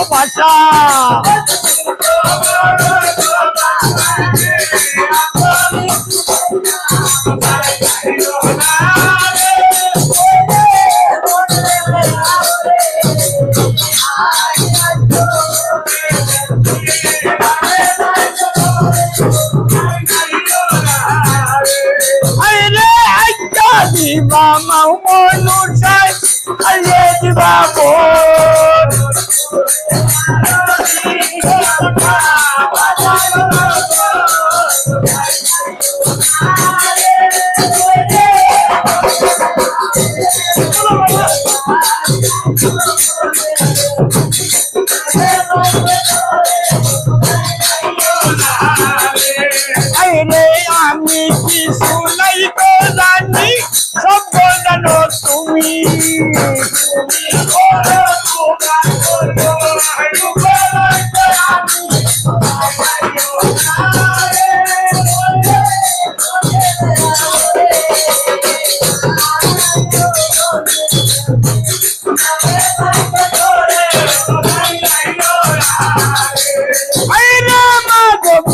ভাষা mau menusai aye di babon aye ami kisulai ko jani সম্পূর্ণ তুমি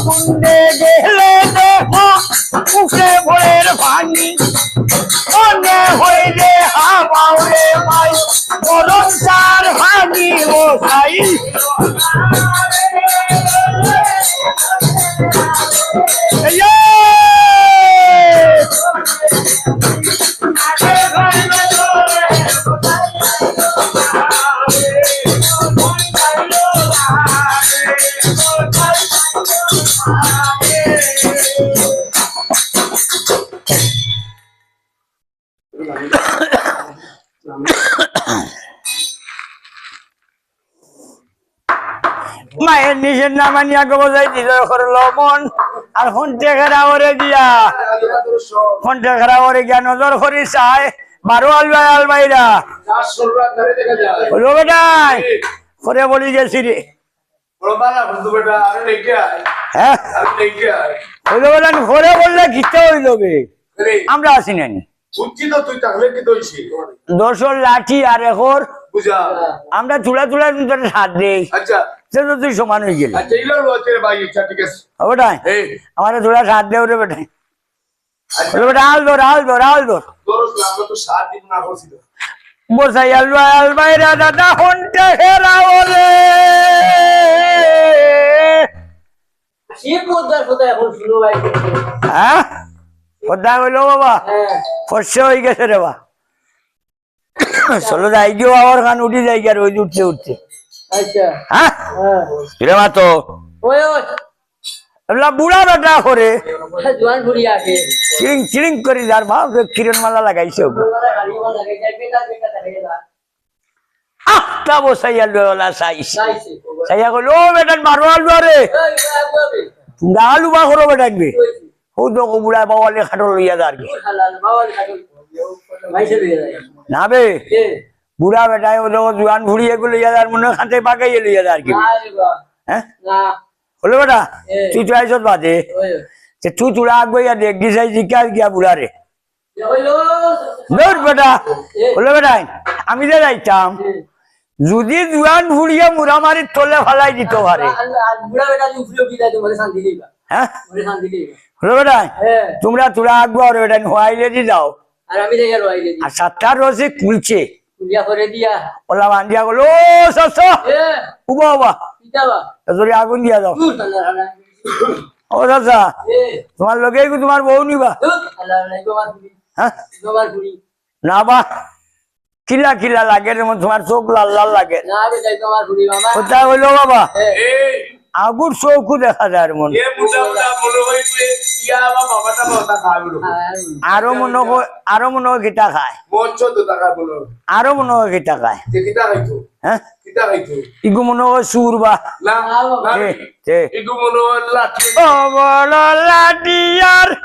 কুন্ডে গেলে দেখো উঠে ভোরের ভাঙি মনে হইলে হাওয়ারে মাই মরণ চার ভাঙি ও সাই মায়ের নিষেধ না মানিয়া গোবজাই নিজের করলো মন আর হন্টে খেরা ওরে দিয়া হন্টে খেরা ওরে গিয়া নজর করি চাই বারো আলবাই আলবাইরা হলো বেটাই করে বলি গেছি রে হ্যাঁ হইলো বেটা ঘরে বললে ঘিতে হইলো বে আমরা আসি নানি দোষর লাঠি আর এখন আমরা তুলা তুলা হাত দেই তুই সমান হয়ে গেলি বেটাই আমার তোরা সাথ দেও রে বেটাই বেটা আল দোর আল দোর আল দোর বসাই আলবা আলবাইরা দাদা হন্টে হেরা ওরে হ্যাঁ কোথায় হইলো বাবা ফর্সে হয়ে গেছে রে বা চলো যাই গিয়েও আবার খান উঠে যাই আর ওই উঠতে উঠতে হ্যাঁ মা তো বুড়া বেটা করে চিরিং চিরিং করে যার মা কিরণ মালা লাগাইছে আটটা বসাই আলুলা সাইয়া কইল ও বেটান মারো আলু রে আলু বা করো বেটাকবে ও তো বুড়া বাবালে খাটো লইয়া যার না বে বুড়া বেটায় ও জোয়ান ভুড়ি এগুলো লইয়া যার মনে খাতে পাকাইয়ে লইয়া যার কি হ্যাঁ হলো বেটা তুই তো আইসত বাদে তুই তোরা আগুয়া দেখ দিছাই জিজ্ঞাস গিয়া বুড়া রে বেটা হলো বেটাই আমি যে যাইতাম যদি জোয়ান ভুড়িয়া মুরামারির তলে ফালাই দিত পারে হ্যাঁ হলো বেটাই তোমরা তোরা আগুয়া রে বেটাই হওয়াইলে দি যাও আর সাতটা রসে কুলছে ওলা বান্ধিয়া গেল ও সস্তা উবা উবা যদি আগুন দিয়া যাও ও চাচা তোমার লগে তোমার বউ নিবা হ্যাঁ না বা কিলা কিলা লাগে তোমার চোখ লাল লাল লাগে কোথায় হইলো বাবা আগুর চৌকু দেখা যায় মনে আরো মনে হয় গীতা খায় আরো মনে হয় গীতা খায় হ্যাঁ ইগু মনে হয় সুর বা লাঠি